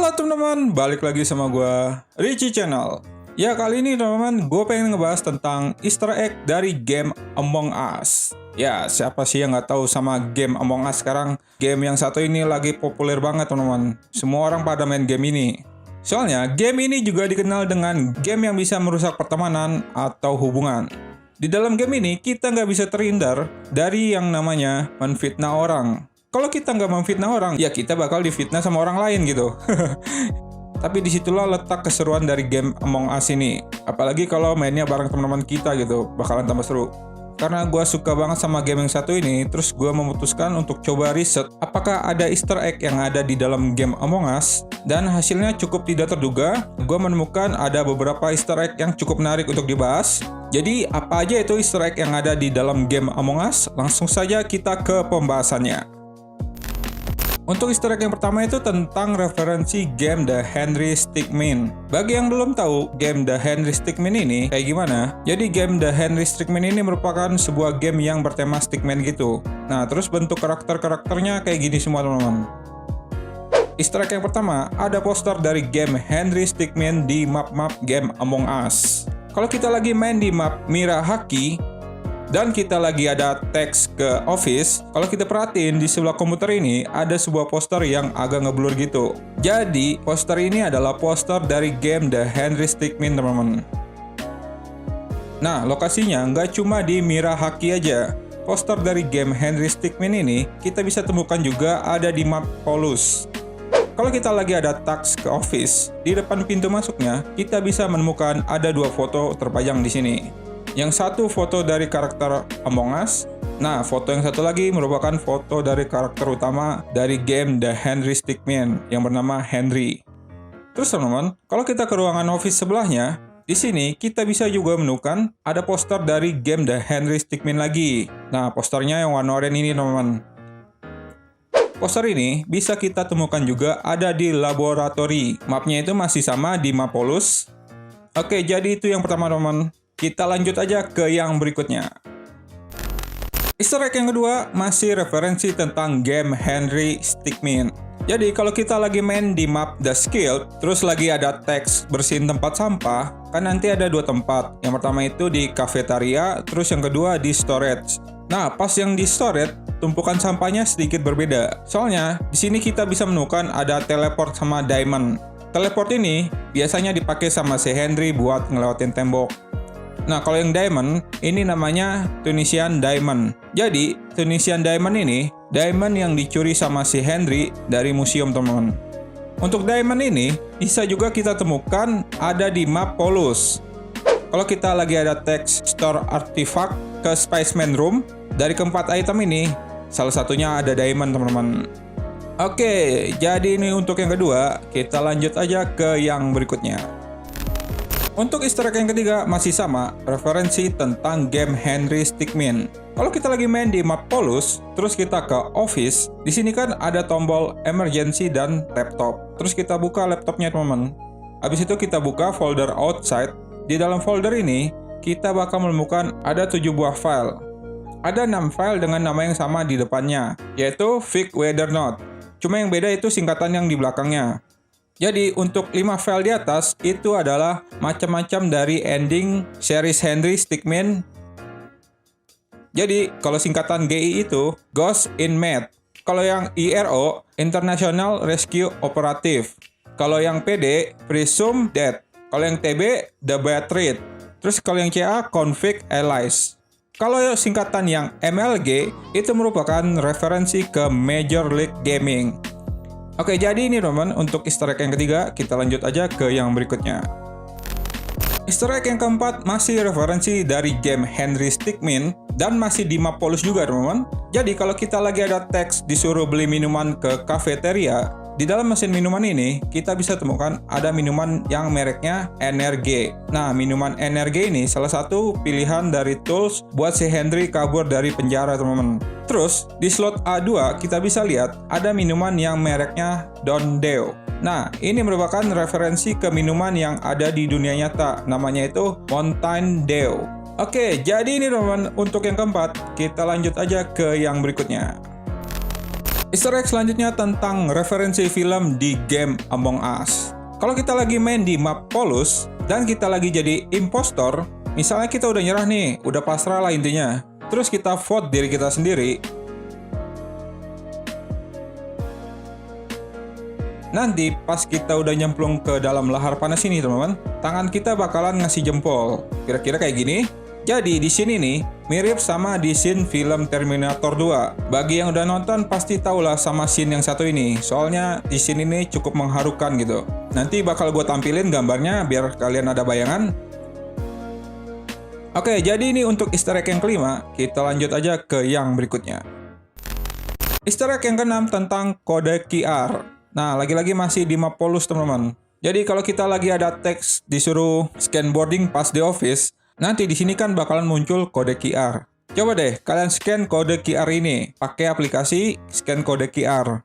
Halo teman-teman, balik lagi sama gue, Richie Channel. Ya, kali ini teman-teman, gue pengen ngebahas tentang Easter egg dari game Among Us. Ya, siapa sih yang nggak tahu sama game Among Us sekarang? Game yang satu ini lagi populer banget teman-teman. Semua orang pada main game ini. Soalnya, game ini juga dikenal dengan game yang bisa merusak pertemanan atau hubungan. Di dalam game ini, kita nggak bisa terhindar dari yang namanya menfitnah orang. Kalau kita nggak memfitnah orang, ya kita bakal difitnah sama orang lain gitu. Tapi disitulah letak keseruan dari game Among Us ini. Apalagi kalau mainnya bareng teman-teman kita gitu, bakalan tambah seru. Karena gue suka banget sama game yang satu ini, terus gue memutuskan untuk coba riset apakah ada Easter egg yang ada di dalam game Among Us. Dan hasilnya cukup tidak terduga, gue menemukan ada beberapa Easter egg yang cukup menarik untuk dibahas. Jadi apa aja itu Easter egg yang ada di dalam game Among Us? Langsung saja kita ke pembahasannya. Untuk Easter egg yang pertama itu tentang referensi game The Henry Stickmin. Bagi yang belum tahu game The Henry Stickmin ini kayak gimana, jadi game The Henry Stickmin ini merupakan sebuah game yang bertema stickman gitu. Nah, terus bentuk karakter-karakternya kayak gini semua teman-teman. Easter egg yang pertama, ada poster dari game Henry Stickmin di map-map game Among Us. Kalau kita lagi main di map Mirahaki, dan kita lagi ada teks ke office, kalau kita perhatiin di sebelah komputer ini ada sebuah poster yang agak ngeblur gitu. Jadi poster ini adalah poster dari game The Henry Stickmin teman-teman. Nah, lokasinya nggak cuma di Mirahaki aja. Poster dari game Henry Stickmin ini kita bisa temukan juga ada di map Polus. Kalau kita lagi ada teks ke office, di depan pintu masuknya kita bisa menemukan ada dua foto terpajang di sini. Yang satu foto dari karakter Among Us. Nah, foto yang satu lagi merupakan foto dari karakter utama dari game The Henry Stickmin yang bernama Henry. Terus teman-teman, kalau kita ke ruangan office sebelahnya, di sini kita bisa juga menemukan ada poster dari game The Henry Stickmin lagi. Nah, posternya yang warna oranye ini teman-teman. Poster ini bisa kita temukan juga ada di laboratori. Mapnya itu masih sama di map Polus. Oke, jadi itu yang pertama teman-teman. Kita lanjut aja ke yang berikutnya. Easter egg yang kedua masih referensi tentang game Henry Stickmin. Jadi kalau kita lagi main di map The Skilled, terus lagi ada teks bersihin tempat sampah, kan nanti ada dua tempat. Yang pertama itu di cafeteria, terus yang kedua di storage. Nah, pas yang di storage, tumpukan sampahnya sedikit berbeda. Soalnya di sini kita bisa menemukan ada teleport sama diamond. Teleport ini biasanya dipakai sama si Henry buat ngelewatin tembok. Nah, kalau yang diamond, ini namanya Tunisian Diamond. Jadi, Tunisian Diamond ini, diamond yang dicuri sama si Henry dari museum, teman-teman. Untuk diamond ini, bisa juga kita temukan ada di map Polus. Kalau kita lagi ada teks Store Artifact ke Spaceman Room, dari keempat item ini, salah satunya ada diamond, teman-teman. Oke, jadi ini untuk yang kedua, kita lanjut aja ke yang berikutnya. Untuk Easter egg yang ketiga masih sama, referensi tentang game Henry Stickmin. Kalau kita lagi main di map Polus, terus kita ke office, di sini kan ada tombol emergency dan laptop. Terus kita buka laptopnya teman-teman. Habis itu kita buka folder outside. Di dalam folder ini, kita bakal menemukan ada 7 buah file. Ada 6 file dengan nama yang sama di depannya, yaitu Fig Weather Note. Cuma yang beda itu singkatan yang di belakangnya. Jadi untuk 5 file di atas itu adalah macam-macam dari ending series Henry Stickmin. Jadi kalau singkatan GI itu Ghost in Math. Kalau yang IRO International Rescue Operative. Kalau yang PD Presumed Dead. Kalau yang TB The Bad Trade. Terus kalau yang CA Config Allies. Kalau singkatan yang MLG itu merupakan referensi ke Major League Gaming. Oke, jadi ini teman-teman untuk Easter egg yang ketiga, kita lanjut aja ke yang berikutnya. Easter egg yang keempat masih referensi dari game Henry Stickmin dan masih di map Polus juga teman-teman. Jadi kalau kita lagi ada teks disuruh beli minuman ke cafeteria, di dalam mesin minuman ini kita bisa temukan ada minuman yang mereknya NRG. Nah, minuman NRG ini salah satu pilihan dari tools buat si Henry kabur dari penjara teman-teman. Terus di slot A2 kita bisa lihat ada minuman yang mereknya Don Deo. Nah, ini merupakan referensi ke minuman yang ada di dunia nyata. Namanya itu Mountain Dew. Oke, jadi ini teman-teman untuk yang keempat. Kita lanjut aja ke yang berikutnya. Easter egg selanjutnya tentang referensi film di game Among Us. Kalau kita lagi main di map Polus, dan kita lagi jadi impostor, misalnya kita udah nyerah nih, udah pasrah lah intinya. Terus kita vote diri kita sendiri. Nanti pas kita udah nyemplung ke dalam lahar panas ini teman-teman, tangan kita bakalan ngasih jempol. Kira-kira kayak gini. Jadi di sini nih mirip sama di scene film Terminator 2. Bagi yang udah nonton pasti tahulah sama scene yang satu ini. Soalnya di scene ini cukup mengharukan gitu. Nanti bakal gue tampilin gambarnya biar kalian ada bayangan. Oke, jadi ini untuk Easter egg yang kelima. Kita lanjut aja ke yang berikutnya. Easter egg yang keenam tentang kode QR. Nah, lagi-lagi masih di map Polus teman-teman. Jadi kalau kita lagi ada teks disuruh scan boarding pas di office, nanti di sini kan bakalan muncul kode QR. Coba deh kalian scan kode QR ini pakai aplikasi scan kode QR.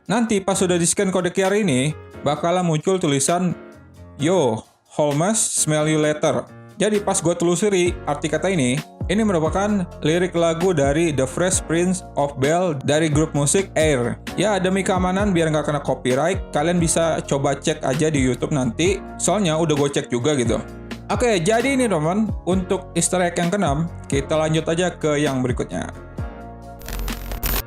Nanti pas sudah di scan kode QR ini bakalan muncul tulisan "Yo, Holmes, smell you later." Jadi pas gue telusuri arti kata ini merupakan lirik lagu dari The Fresh Prince of Bel dari grup musik Air. Ya, demi keamanan biar nggak kena copyright, kalian bisa coba cek aja di YouTube nanti. Soalnya udah gue cek juga gitu. Oke, jadi ini teman, untuk Easter egg yang keenam, kita lanjut aja ke yang berikutnya.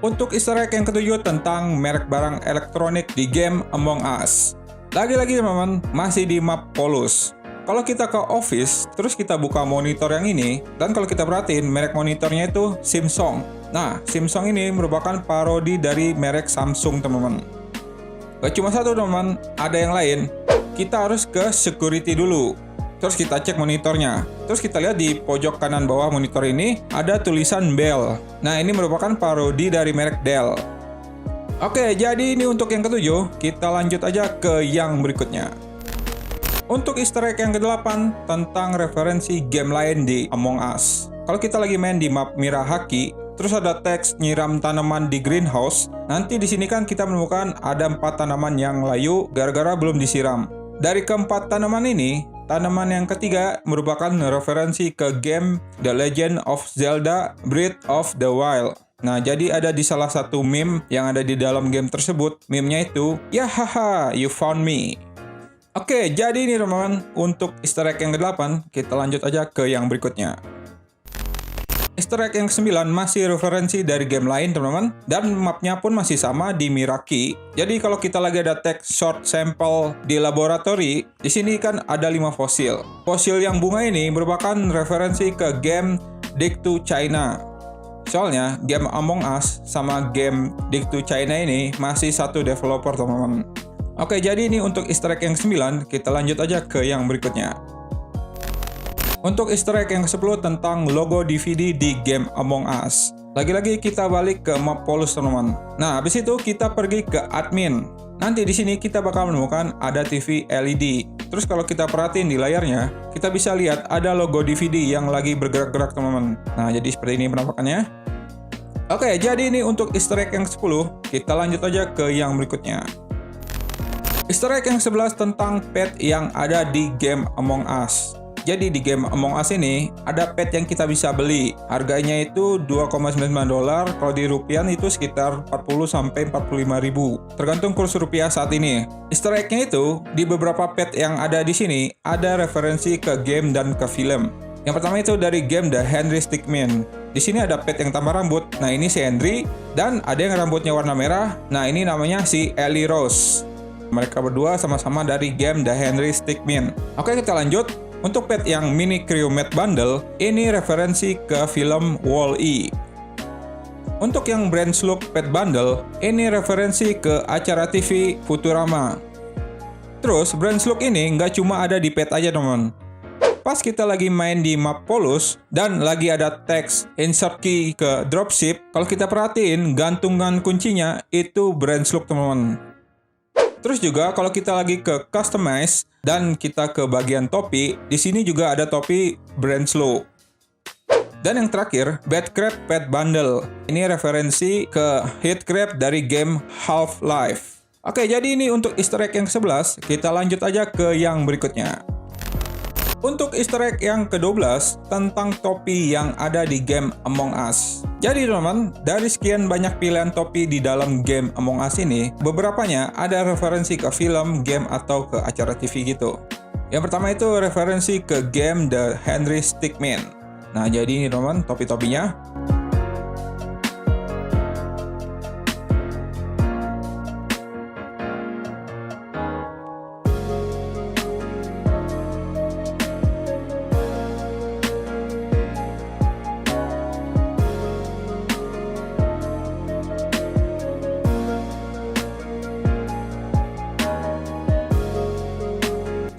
Untuk Easter egg yang ketujuh tentang merek barang elektronik di game Among Us. Lagi-lagi teman-teman, masih di map Polus. Kalau kita ke office, terus kita buka monitor yang ini, dan kalau kita perhatiin, merek monitornya itu Samsung. Nah, Samsung ini merupakan parodi dari merek Samsung, teman-teman. Gak cuma satu, teman-teman, ada yang lain. Kita harus ke security dulu. Terus kita cek monitornya. Terus kita lihat di pojok kanan bawah monitor ini, ada tulisan Bell. Nah, ini merupakan parodi dari merek Dell. Oke, jadi ini untuk yang ketujuh, kita lanjut aja ke yang berikutnya. Untuk Easter egg yang ke-8 tentang referensi game lain di Among Us. Kalau kita lagi main di map Mirahaki, terus ada teks nyiram tanaman di greenhouse, nanti di sini kan kita menemukan ada 4 tanaman yang layu gara-gara belum disiram. Dari keempat tanaman ini, tanaman yang ketiga merupakan referensi ke game The Legend of Zelda Breath of the Wild. Nah, jadi ada di salah satu meme yang ada di dalam game tersebut, meme-nya itu, "Yahaha, you found me." Oke, jadi ini teman-teman, untuk Easter egg yang ke-8, kita lanjut aja ke yang berikutnya. Easter egg yang ke-9 masih referensi dari game lain teman-teman, dan mapnya pun masih sama di Miraki. Jadi kalau kita lagi ada teks short sample di laboratory, di sini kan ada 5 fosil. Fosil yang bunga ini merupakan referensi ke game Dig to China. Soalnya game Among Us sama game Dig to China ini masih satu developer teman-teman. Oke, jadi ini untuk Easter egg yang ke-9, kita lanjut aja ke yang berikutnya. Untuk Easter egg yang ke-10 tentang logo DVD di game Among Us. Lagi-lagi kita balik ke map Polus teman-teman. Nah, habis itu kita pergi ke admin. Nanti di sini kita bakal menemukan ada TV LED. Terus kalau kita perhatiin di layarnya, kita bisa lihat ada logo DVD yang lagi bergerak-gerak teman-teman. Nah, jadi seperti ini penampakannya. Oke, jadi ini untuk Easter egg yang ke-10, kita lanjut aja ke yang berikutnya. Easter egg yang 11 tentang pet yang ada di game Among Us. Jadi di game Among Us ini ada pet yang kita bisa beli. Harganya itu $2,99, kalau di rupiah itu sekitar 40 sampai 45 ribu. Tergantung kurs rupiah saat ini. Easter egg-nya itu di beberapa pet yang ada di sini ada referensi ke game dan ke film. Yang pertama itu dari game The Henry Stickmin. Di sini ada pet yang tambah rambut. Nah, ini si Henry, dan ada yang rambutnya warna merah. Nah, ini namanya si Ellie Rose. Mereka berdua sama-sama dari game The Henry Stickmin. Oke, kita lanjut. Untuk pet yang Mini Crew Mate Bundle, ini referensi ke film Wall-E. Untuk yang Brand Slug Pet Bundle, ini referensi ke acara TV Futurama. Terus, Brand Slug ini nggak cuma ada di pet aja teman. Pas kita lagi main di map Polus dan lagi ada teks insert key ke dropship, kalau kita perhatiin gantungan kuncinya itu Brand Slug teman-teman. Terus juga kalau kita lagi ke customize dan kita ke bagian topi, di sini juga ada topi Brand Slug. Dan yang terakhir, Bad Crab Pet Bundle. Ini referensi ke Heat Crab dari game Half-Life. Oke, jadi ini untuk Easter egg yang ke-11, kita lanjut aja ke yang berikutnya. Untuk Easter egg yang ke-12 tentang topi yang ada di game Among Us. Jadi teman-teman, dari sekian banyak pilihan topi di dalam game Among Us ini, beberapanya ada referensi ke film, game, atau ke acara TV gitu. Yang pertama itu referensi ke game The Henry Stickmin. Nah, jadi ini teman-teman topi-topinya.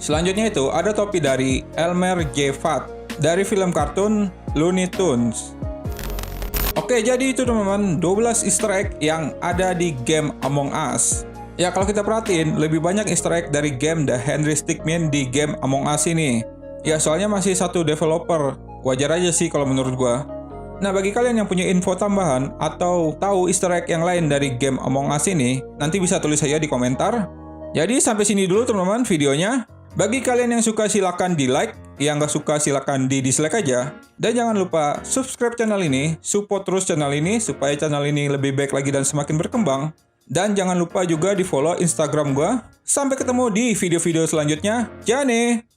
Selanjutnya itu ada topi dari Elmer J. Fudd dari film kartun Looney Tunes. Oke, jadi itu teman-teman 12 easter egg yang ada di game Among Us. Ya, kalau kita perhatiin, lebih banyak easter egg dari game The Henry Stickmin di game Among Us ini. Ya, soalnya masih satu developer. Wajar aja sih kalau menurut gua. Nah, bagi kalian yang punya info tambahan atau tahu easter egg yang lain dari game Among Us ini, nanti bisa tulis saja di komentar. Jadi sampai sini dulu teman-teman videonya. Bagi kalian yang suka silakan di like, yang nggak suka silakan di dislike aja. Dan jangan lupa subscribe channel ini, support terus channel ini supaya channel ini lebih baik lagi dan semakin berkembang. Dan jangan lupa juga di follow Instagram gua. Sampai ketemu di video-video selanjutnya. Jane!